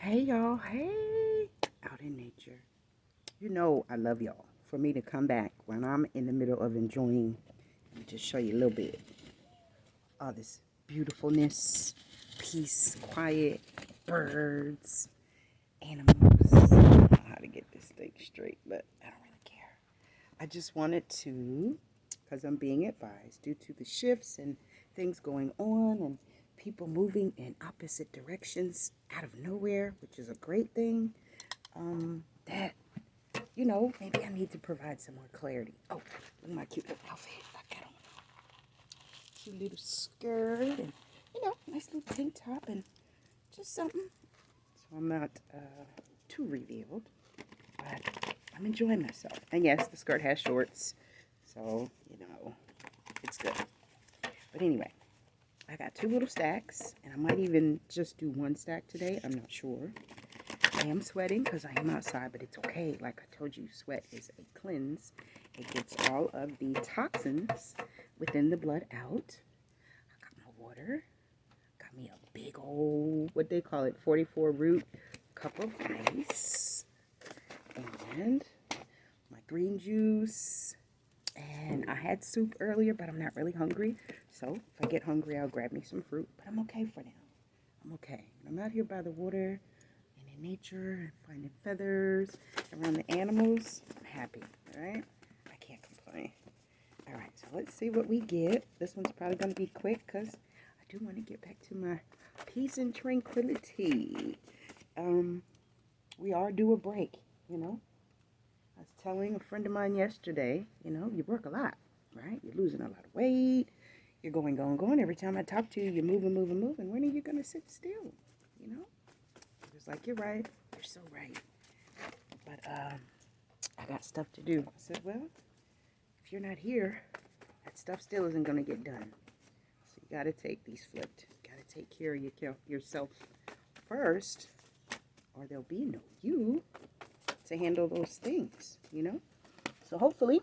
Hey y'all, hey, out in nature. You know I love y'all. For me to come back when I'm in the middle of enjoying, let me just show you a little bit of this beautifulness, peace, quiet, birds, animals. I don't know how to get this thing straight, but I don't really care. I just wanted to, because I'm being advised due to the shifts and things going on and people moving in opposite directions out of nowhere, which is a great thing. That maybe I need to provide some more clarity. Oh, look at my cute little outfit. I got on cute little skirt and nice little tank top and just something. So I'm not too revealed, but I'm enjoying myself. And yes, the skirt has shorts, so it's good. But anyway, I got two little stacks, and I might even just do one stack today. I'm not sure. I am sweating because I am outside, but it's okay. Like I told you, sweat is a cleanse. It gets all of the toxins within the blood out. I got my water. Got me a big old, what they call it, 44 root cup of ice. And my green juice. And I had soup earlier, but I'm not really hungry. So if I get hungry, I'll grab me some fruit. But I'm okay for now. I'm okay. I'm out here by the water and in nature and finding feathers around the animals. I'm happy, all right? I can't complain. All right, so let's see what we get. This one's probably going to be quick because I do want to get back to my peace and tranquility. We are due a break, I was telling a friend of mine yesterday, you work a lot, right? You're losing a lot of weight. You're going, going, going. Every time I talk to you, you're moving, moving, moving. When are you going to sit still? He was like, you're right. You're so right. But I got stuff to do. I said, well, if you're not here, that stuff still isn't going to get done. So you got to take these flipped. You got to take care of yourself first, or there'll be no you to handle those things. So hopefully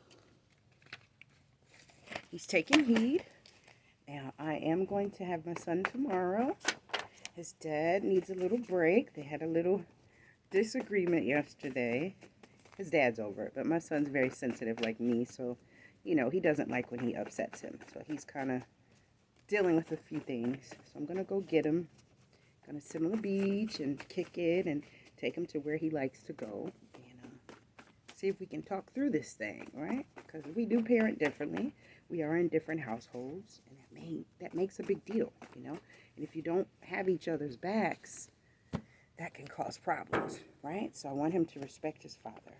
he's taking heed. Now I am going to have my son tomorrow. His dad needs a little break. They had a little disagreement yesterday. His dad's over it, but my son's very sensitive like me, so he doesn't like when he upsets him. So he's kind of dealing with a few things. So I'm gonna go get him. Gonna sit on the beach and kick it and take him to where he likes to go. See if we can talk through this thing, right? Because we do parent differently. We are in different households, and that makes a big deal, And if you don't have each other's backs, that can cause problems, right? So I want him to respect his father,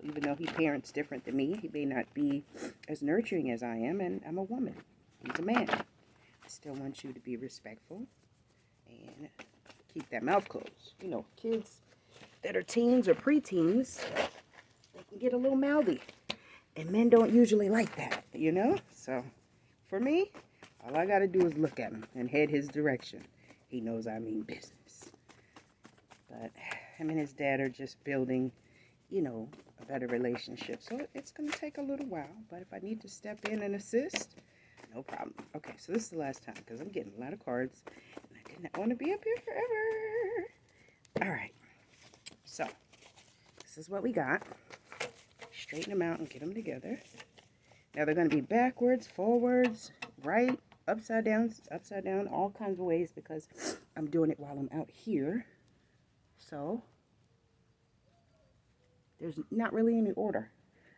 even though he parents different than me. He may not be as nurturing as I am, and I'm a woman. He's a man. I still want you to be respectful and keep that mouth closed. Kids that are teens or preteens, they can get a little mouthy. And men don't usually like that, So for me, all I got to do is look at him and head his direction. He knows I mean business. But him and his dad are just building, a better relationship. So it's going to take a little while. But if I need to step in and assist, no problem. Okay, so this is the last time because I'm getting a lot of cards. And I did not want to be up here forever. All right. So this is what we got. Straighten them out and get them together. Now they're going to be backwards, forwards, right, upside down, all kinds of ways because I'm doing it while I'm out here. So there's not really any order.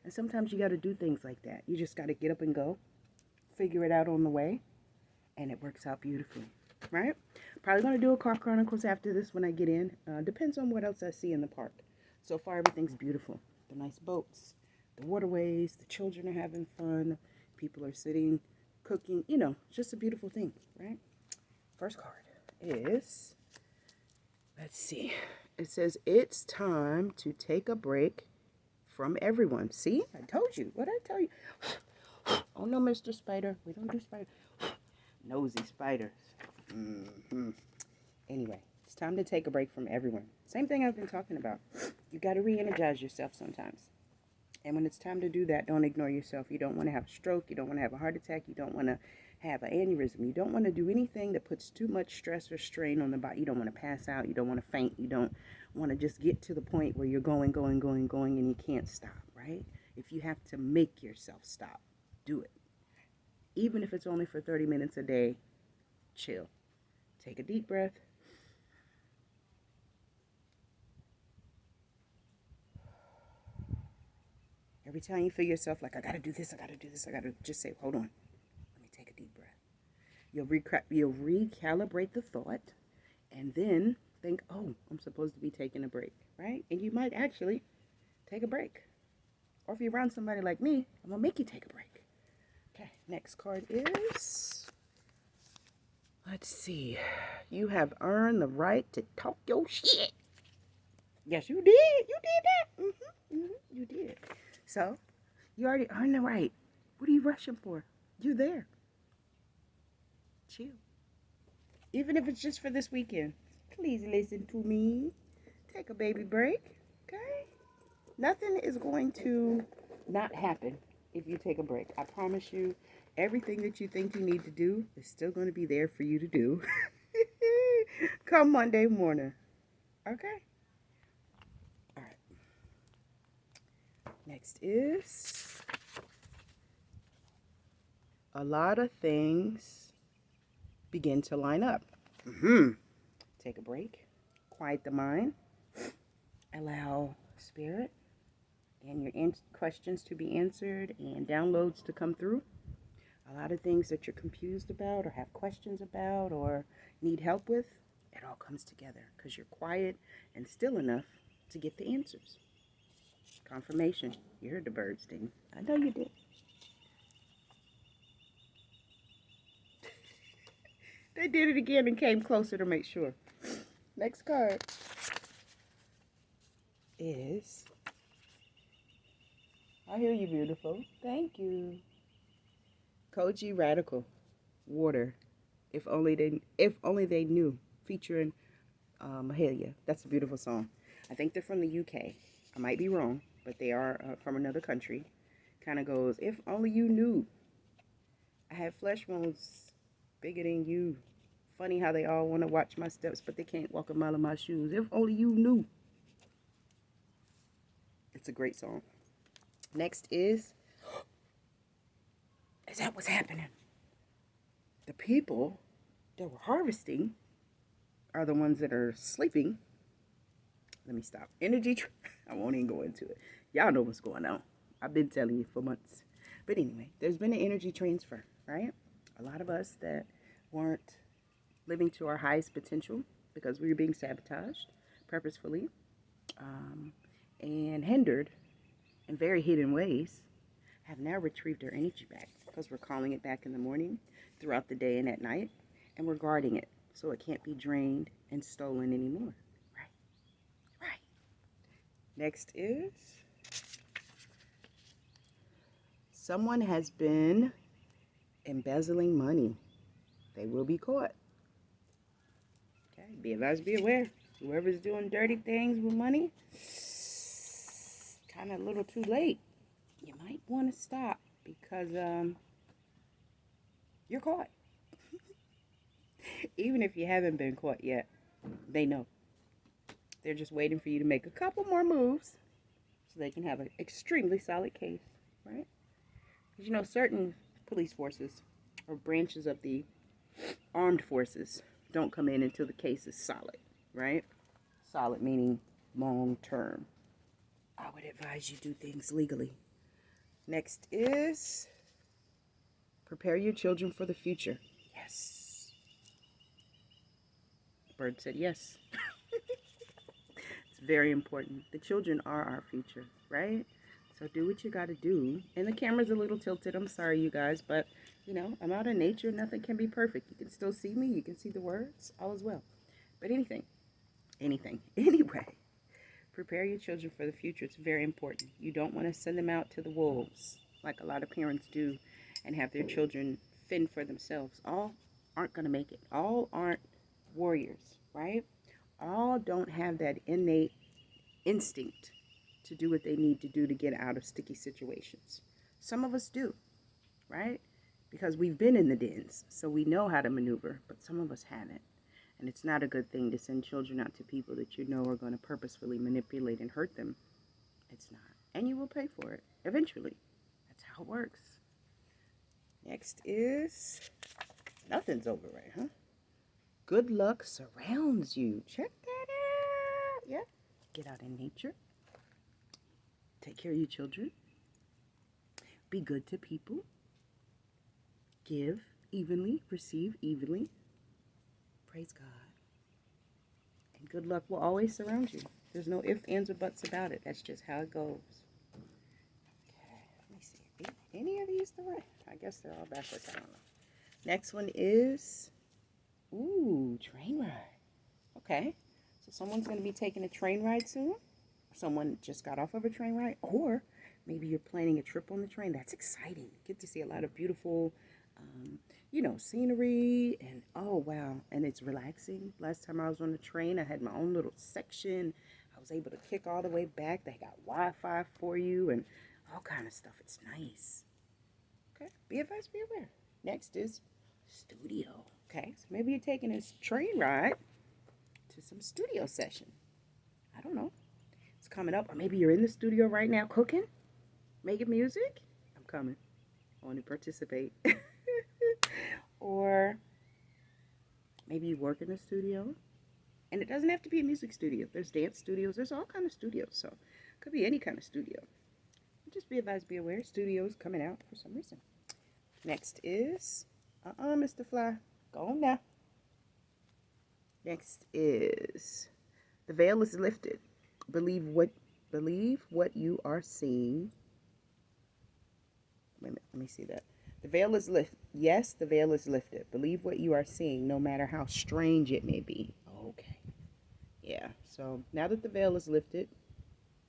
And sometimes you got to do things like that. You just got to get up and go, figure it out on the way, and it works out beautifully, right? Probably going to do a car chronicles after this when I get in. Depends on what else I see in the park. So far, everything's beautiful. The nice boats, the waterways, the children are having fun, people are sitting, cooking, just a beautiful thing, right? First card is, let's see, it says, it's time to take a break from everyone. See, I told you. What did I tell you? Oh no, Mr. Spider, we don't do spider. Nosy spiders. Anyway, it's time to take a break from everyone. Same thing I've been talking about. You got to re-energize yourself sometimes. And when it's time to do that, don't ignore yourself. You don't want to have a stroke. You don't want to have a heart attack. You don't want to have an aneurysm. You don't want to do anything that puts too much stress or strain on the body. You don't want to pass out. You don't want to faint. You don't want to just get to the point where you're going, and you can't stop, right? If you have to make yourself stop, do it. Even if it's only for 30 minutes a day, chill. Take a deep breath. Every time you feel yourself like, I got to do this, just say, hold on. Let me take a deep breath. You'll recalibrate the thought, and then think, oh, I'm supposed to be taking a break, right? And you might actually take a break. Or if you're around somebody like me, I'm going to make you take a break. Okay, next card is, let's see. You have earned the right to talk your shit. Yes, you did. You did that. You did. So, you already earned the right. What are you rushing for? You're there. Chill. Even if it's just for this weekend. Please listen to me. Take a baby break. Okay? Nothing is going to not happen if you take a break. I promise you, everything that you think you need to do is still going to be there for you to do. Come Monday morning. Okay? All right. Next is a lot of things begin to line up. Take a break. Quiet the mind. Allow spirit and your questions to be answered and downloads to come through. A lot of things that you're confused about or have questions about or need help with, it all comes together because you're quiet and still enough to get the answers. Confirmation. You heard the birds sing. I know you did. They did it again and came closer to make sure. Next card is, I hear you, beautiful. Thank you. Koji Radical, Water. If only they knew, featuring Mahalia. That's a beautiful song. I think they're from the UK. I might be wrong, but they are from another country. Kind of goes, if only you knew. I have flesh wounds bigger than you. Funny how they all want to watch my steps, but they can't walk a mile in my shoes. If only you knew. It's a great song. Next is that what's happening? The people that were harvesting are the ones that are sleeping. Let me stop. I won't even go into it. Y'all know what's going on. I've been telling you for months. But anyway, there's been an energy transfer, right? A lot of us that weren't living to our highest potential because we were being sabotaged purposefully and hindered in very hidden ways have now retrieved their energy back because we're calling it back in the morning, throughout the day, and at night, and we're guarding it so it can't be drained and stolen anymore. Right. Next is someone has been embezzling money. They will be caught. Okay, be advised, be aware. Whoever's doing dirty things with money, kind of a little too late. You might want to stop because you're caught. Even if you haven't been caught yet, they know. They're just waiting for you to make a couple more moves so they can have an extremely solid case, right? Because you know, certain police forces or branches of the armed forces don't come in until the case is solid, right? Solid meaning long term. I would advise you do things legally. Next is prepare your children for the future. Yes. Bird said yes. It's very important. The children are our future, right? So do what you got to do. And the camera's a little tilted. I'm sorry, you guys. But, you know, I'm out in nature. Nothing can be perfect. You can still see me. You can see the words. All is well. But anything. Anyway, prepare your children for the future. It's very important. You don't want to send them out to the wolves like a lot of parents do and have their children fend for themselves. All aren't going to make it. All aren't warriors, right? All don't have that innate instinct to do what they need to do to get out of sticky situations. Some of us do, right? because we've been in the dens, so we know how to maneuver, but some of us haven't. And it's not a good thing to send children out to people that you know are going to purposefully manipulate and hurt them. It's not. And you will pay for it eventually. That's how it works. Next is nothing's over right, huh? Good luck surrounds you. Check that out. Yep. Get out in nature. Take care of your children. Be good to people. Give evenly. Receive evenly. Praise God. And good luck will always surround you. There's no ifs, ands, or buts about it. That's just how it goes. Okay, let me see. Any of these the right? I guess they're all backwards. I don't know. Next one is, ooh, train ride. Okay, so someone's going to be taking a train ride soon. Someone just got off of a train ride, or maybe you're planning a trip on the train. That's exciting. Get to see a lot of beautiful, scenery, and oh wow, and it's relaxing. Last time I was on the train, I had my own little section. I was able to kick all the way back. They got Wi-Fi for you and all kind of stuff. It's nice. Okay, be advised, be aware. Next is studio. Okay, so maybe you're taking this train ride to some studio session. I don't know. It's coming up, or maybe you're in the studio right now cooking, making music. I'm coming. I want to participate. Or maybe you work in a studio, and it doesn't have to be a music studio. There's dance studios. There's all kind of studios, so it could be any kind of studio. Just be advised, be aware. Studios coming out for some reason. Next is, Mr. Fly, go on now. Next is, the veil is lifted. Believe what you are seeing. Wait a minute, let me see that. The veil is lifted. Yes, the veil is lifted. Believe what you are seeing, no matter how strange it may be. Okay. Yeah, so now that the veil is lifted,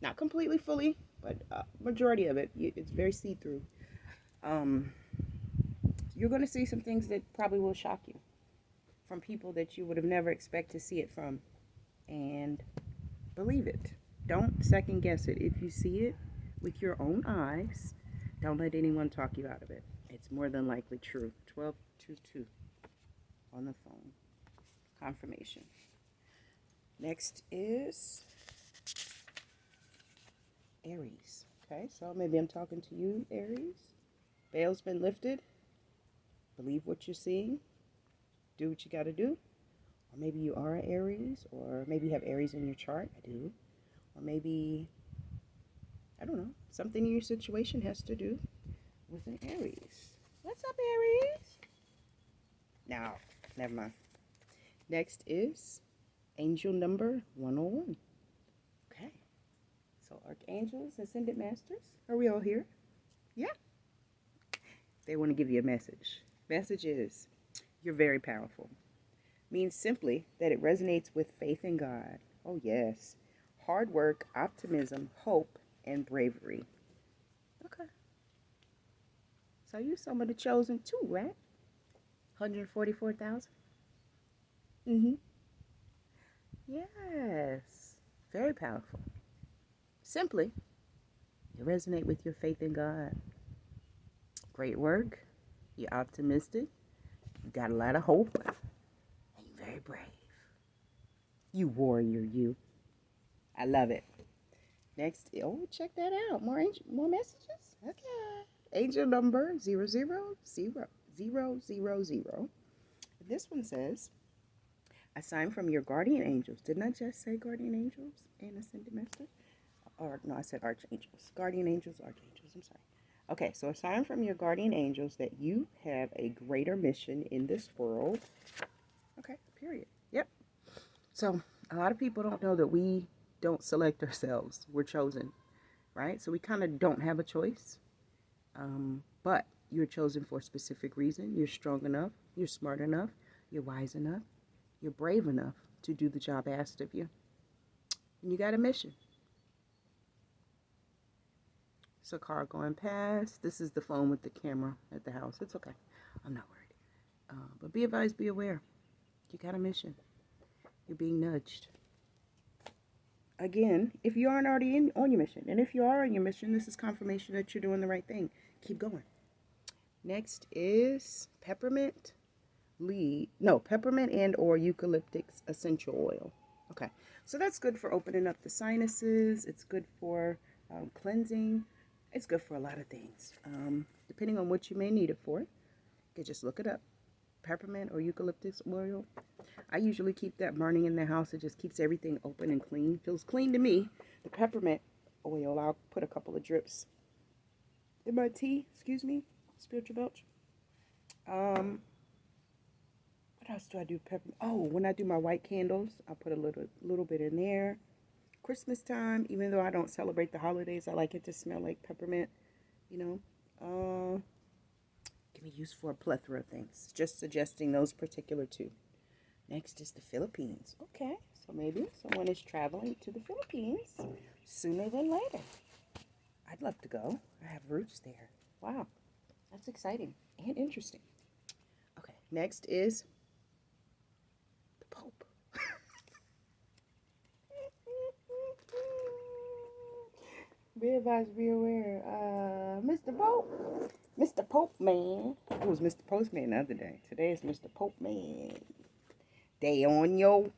not completely fully, but majority of it, it's very see-through. You're going to see some things that probably will shock you from people that you would have never expected to see it from. And believe it. Don't second guess it. If you see it with your own eyes, don't let anyone talk you out of it. It's more than likely true. 1222 on the phone. Confirmation. Next is Aries. Okay, so maybe I'm talking to you, Aries. Veil's been lifted. Believe what you're seeing. Do what you got to do. Or maybe you are an Aries, or maybe you have Aries in your chart. I do. Or maybe, I don't know, something in your situation has to do with an Aries. What's up, Aries? No, never mind. Next is angel number 101. Okay. So archangels, ascended masters, are we all here? Yeah. They want to give you a message. Message is, you're very powerful. Means simply that it resonates with faith in God. Oh yes. Hard work, optimism, hope, and bravery. Okay. So you're some of the chosen too, right? 144,000? Mm-hmm. Yes. Very powerful. Simply, you resonate with your faith in God. Great work. You're optimistic. You got a lot of hope. And you're very brave. You warrior, you. I love it. Next, oh, check that out. More messages? Okay. Angel number 000. This one says, a sign from your guardian angels. Didn't I just say guardian angels and ascended master? Or, no, I said archangels. Guardian angels, archangels. I'm sorry. Okay, so a sign from your guardian angels that you have a greater mission in this world. Okay, period. Yep. So, a lot of people don't know that we don't select ourselves. We're chosen, right? So we kind of don't have a choice. But you're chosen for a specific reason. You're strong enough. You're smart enough. You're wise enough. You're brave enough to do the job asked of you. And you got a mission. It's a car going past. This is the phone with the camera at the house. It's okay. I'm not worried. But be advised, be aware. You got a mission. You're being nudged. Again, if you aren't already on your mission, and if you are on your mission, this is confirmation that you're doing the right thing. Keep going. Next is peppermint and or eucalyptus essential oil. Okay, so that's good for opening up the sinuses. It's good for cleansing. It's good for a lot of things. Depending on what you may need it for, you can just look it up. Peppermint or eucalyptus oil. I usually keep that burning in the house. It just keeps everything open and clean. Feels clean to me. The peppermint oil, I'll put a couple of drips in my tea. Excuse me, spiritual belch. What else do I do? Oh, when I do my white candles, I put a little bit in there. Christmas time, even though I don't celebrate the holidays, I like it to smell like peppermint. You know, can be used for a plethora of things. Just suggesting those particular two. Next is the Philippines. Okay, so maybe someone is traveling to the Philippines sooner than later. I'd love to go. I have roots there. Wow, that's exciting and interesting. Okay, next is the Pope. Be advised, be aware. Mr. Pope. Mr. Pope Man. It was Mr. Postman the other day. Today is Mr. Pope Man. Day on yo.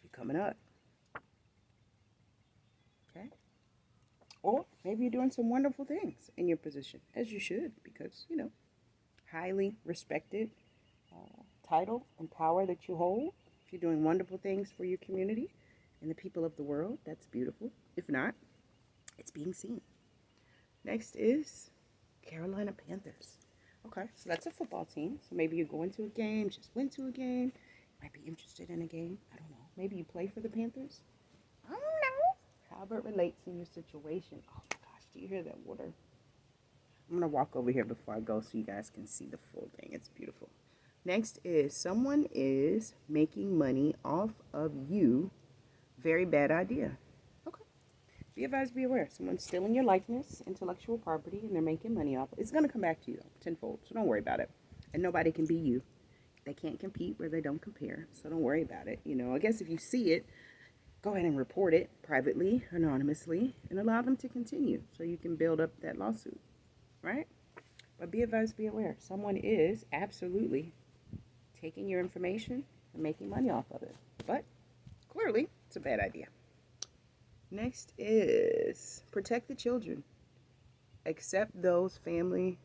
You coming up. Okay? Or maybe you're doing some wonderful things in your position, as you should, because, highly respected title and power that you hold. If you're doing wonderful things for your community and the people of the world, that's beautiful. If not, it's being seen. Next is Carolina Panthers. Okay, so that's a football team. So maybe you're going to a game, just went to a game, might be interested in a game. I don't know. Maybe you play for the Panthers. I don't know. However it relates in your situation. Oh my gosh, do you hear that water? I'm going to walk over here before I go so you guys can see the full thing. It's beautiful. Next is someone is making money off of you. Very bad idea. Okay. Be advised, be aware. Someone's stealing your likeness, intellectual property, and they're making money off. It's going to come back to you, though, tenfold. So don't worry about it. And nobody can be you. They can't compete where they don't compare. So don't worry about it. I guess if you see it, go ahead and report it privately, anonymously, and allow them to continue so you can build up that lawsuit. Right? But be advised, be aware. Someone is absolutely taking your information and making money off of it. But clearly, it's a bad idea. Next is protect the children. Expose those family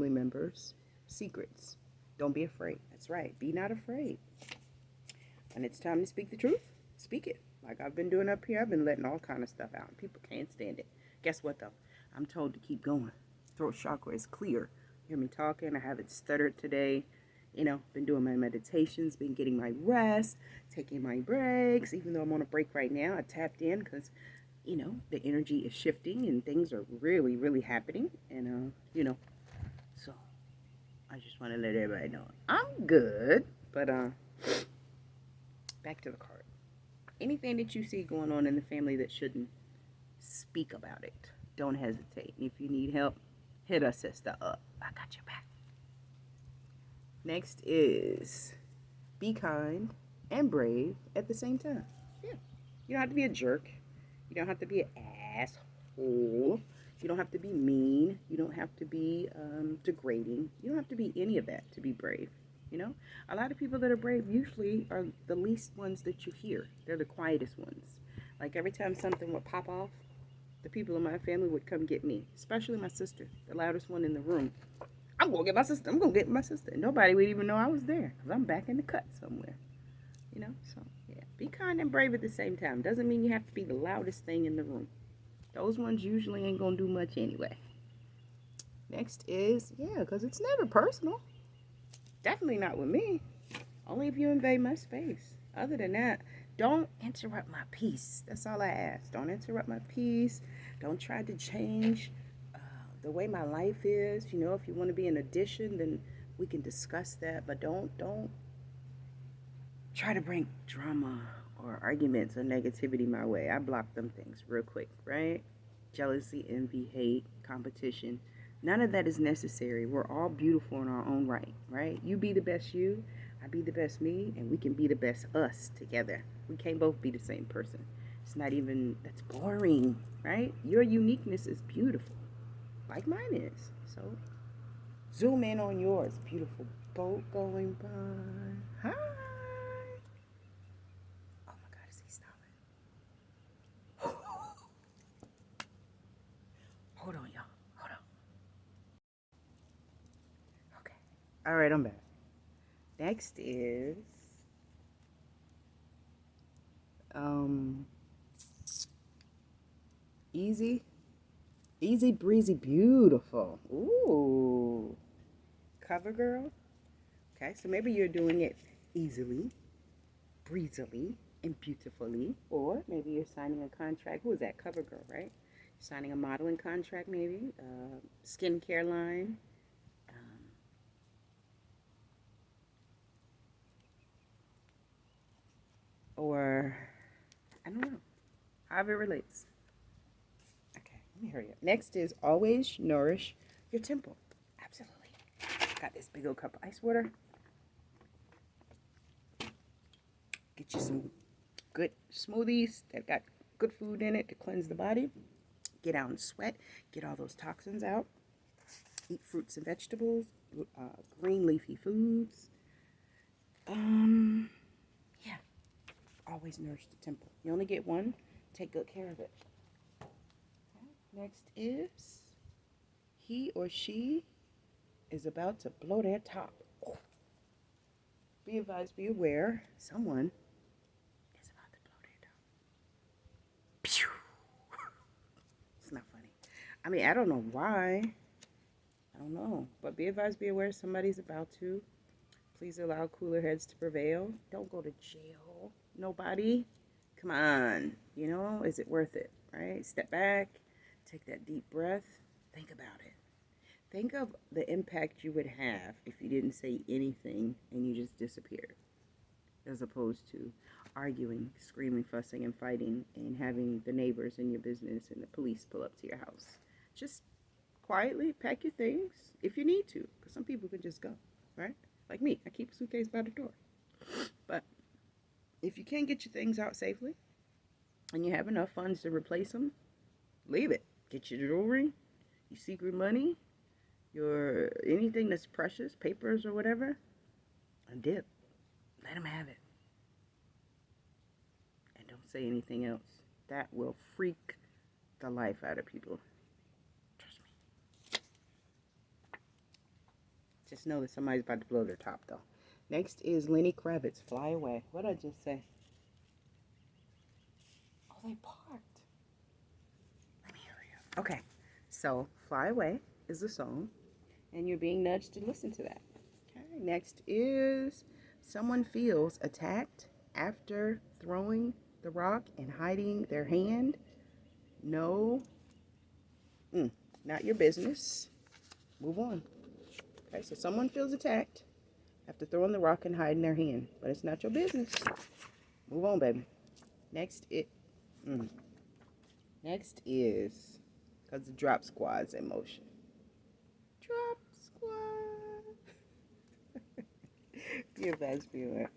members' secrets. Don't be afraid. That's right. Be not afraid. When it's time to speak the truth, speak it. Like I've been doing up here, I've been letting all kind of stuff out. People can't stand it. Guess what, though? I'm told to keep going. Throat chakra is clear. Hear me talking. I haven't stuttered today. Been doing my meditations, been getting my rest, taking my breaks. Even though I'm on a break right now, I tapped in because, the energy is shifting and things are really, really happening. And, so I just want to let everybody know I'm good. But back to the card. Anything that you see going on in the family that shouldn't, speak about it. Don't hesitate. If you need help, hit us, sister, up. I got your back. Next is be kind and brave at the same time. Yeah. You don't have to be a jerk. You don't have to be an asshole. You don't have to be mean. You don't have to be degrading. You don't have to be any of that to be brave. A lot of people that are brave usually are the least ones that you hear. They're the quietest ones. Like every time something would pop off, the people in my family would come get me, especially my sister, the loudest one in the room. I'm going to get my sister. I'm going to get my sister. Nobody would even know I was there because I'm back in the cut somewhere. So yeah, be kind and brave at the same time. Doesn't mean you have to be the loudest thing in the room. Those ones usually ain't going to do much anyway. Next is, because it's never personal. Definitely not with me. Only if you invade my space. Other than that, don't interrupt my peace. That's all I ask. Don't interrupt my peace. Don't try to change the way my life is. If you want to be an addition, then we can discuss that. But don't try to bring drama or arguments or negativity my way. I block them things real quick, right? Jealousy, envy, hate, competition. None of that is necessary. We're all beautiful in our own right? You be the best you, I be the best me, and we can be the best us together. We can't both be the same person. It's not even, that's boring, right? Your uniqueness is beautiful. like mine is. So zoom in on yours. Beautiful boat going by. Hi. Oh my God, is he stopping? Hold on, y'all. Hold on. Okay. All right, I'm back. Next is um easy, easy breezy, beautiful. Ooh, cover girl. Okay, so maybe you're doing it easily, breezily, and beautifully, or maybe you're signing a contract. Who is that? Cover girl, right? Signing a modeling contract, maybe skincare line. Um, or I don't know, however it relates. Okay, let me hurry up. Next is always nourish your temple. Absolutely. Got this big old cup of ice water. Get you some good smoothies that got good food in it to cleanse the body. Get out and sweat. Get all those toxins out. Eat fruits and vegetables, green leafy foods. Yeah, always nourish the temple. You only get one. Take good care of it. Okay. Next is he or she is about to blow their top. Oh. Be advised, be aware, someone is about to blow their top. Pew! It's not funny. I mean, I don't know why. I don't know. But be advised, be aware, somebody's about to. Please allow cooler heads to prevail. Don't go to jail. Nobody. Come on. You know, is it worth it? Right? Step back. Take that deep breath. Think about it. Think of the impact you would have if you didn't say anything and you just disappeared, as opposed to arguing, screaming, fussing, and fighting, and having the neighbors in your business and the police pull up to your house. Just quietly pack your things if you need to, because some people can just go, right? Like me, I keep a suitcase by the door. But if you can't get your things out safely and you have enough funds to replace them, leave it. Get your jewelry, your secret money, your anything that's precious, papers or whatever, and dip. Let them have it. And don't say anything else. That will freak the life out of people. Trust me. Just know that somebody's about to blow their top, though. Next is Lenny Kravitz, Fly Away. What did I just say? Oh, they parked. Let me hurry up. Okay, so Fly Away is the song, and you're being nudged to listen to that. Okay, next is someone feels attacked after throwing the rock and hiding their hand. No, not your business. Move on. Okay, so someone feels attacked after throwing the rock and hiding their hand, but it's not your business. Move on, baby. Next, next is because the drop squad's in motion. Drop squad. Be advised, be aware.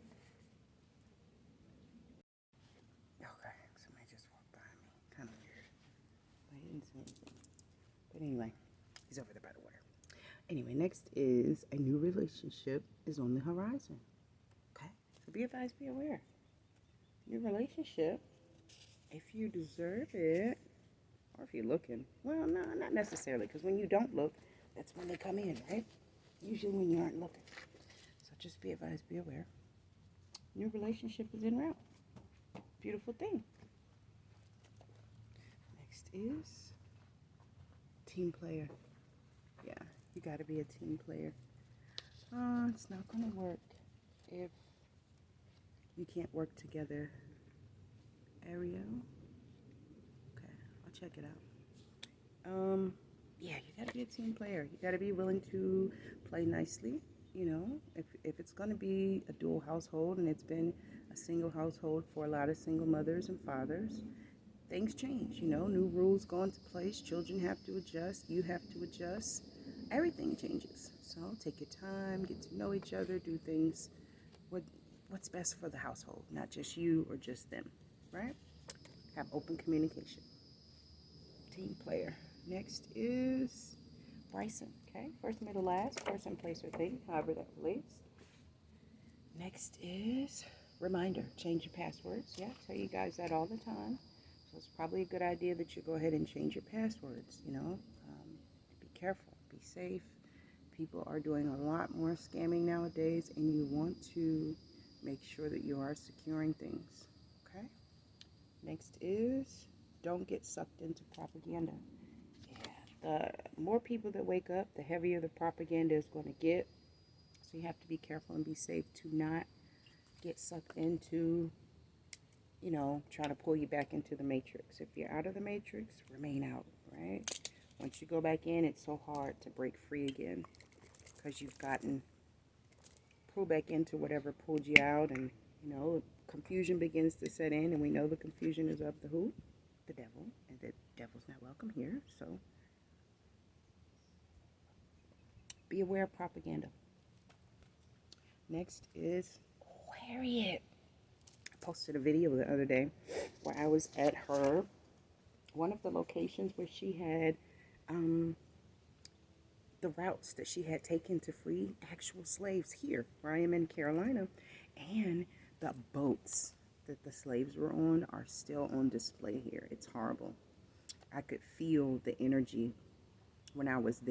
Okay, somebody just walked by me. Kind of weird. But he didn't say anything. But anyway, he's over there by the water. Anyway, next is a new relationship is on the horizon. Okay, so be advised, be aware. New relationship, if you deserve it, or if you're looking, well, no, not necessarily, because when you don't look, that's when they come in, right? Usually when you aren't looking. So just be advised, be aware. New relationship is en route. Beautiful thing. Next is team player. Yeah, you got to be a team player. It's not going to work if you can't work together. Ariel. Okay, I'll check it out. Yeah, you gotta be a team player. You gotta be willing to play nicely. You know, if it's gonna be a dual household and it's been a single household for a lot of single mothers and fathers, things change. You know, new rules go into place. Children have to adjust. You have to adjust. Everything changes. So take your time, get to know each other, do things what's best for the household, not just you or just them, right? Have open communication. Team player. Next is Bryson, okay? First, middle, last, person, place, or thing, however that relates. Next is reminder, change your passwords. Yeah, I tell you guys that all the time. So it's probably a good idea that you go ahead and change your passwords, you know. Be careful, be safe. People are doing a lot more scamming nowadays, and you want to make sure that you are securing things, okay? Next is don't get sucked into propaganda. Yeah, the more people that wake up, the heavier the propaganda is going to get. So you have to be careful and be safe to not get sucked into, you know, trying to pull you back into the matrix. If you're out of the matrix, remain out, right? Once you go back in, it's so hard to break free again because you've gotten pulled back into whatever pulled you out, and, you know, confusion begins to set in, and we know the confusion is of the who? The devil, and the devil's not welcome here, so be aware of propaganda. Next is Harriet. I posted a video the other day where I was at one of the locations where she had the routes that she had taken to free actual slaves here, where I am in Carolina, and the boats that the slaves were on are still on display here. It's horrible. I could feel the energy when I was there.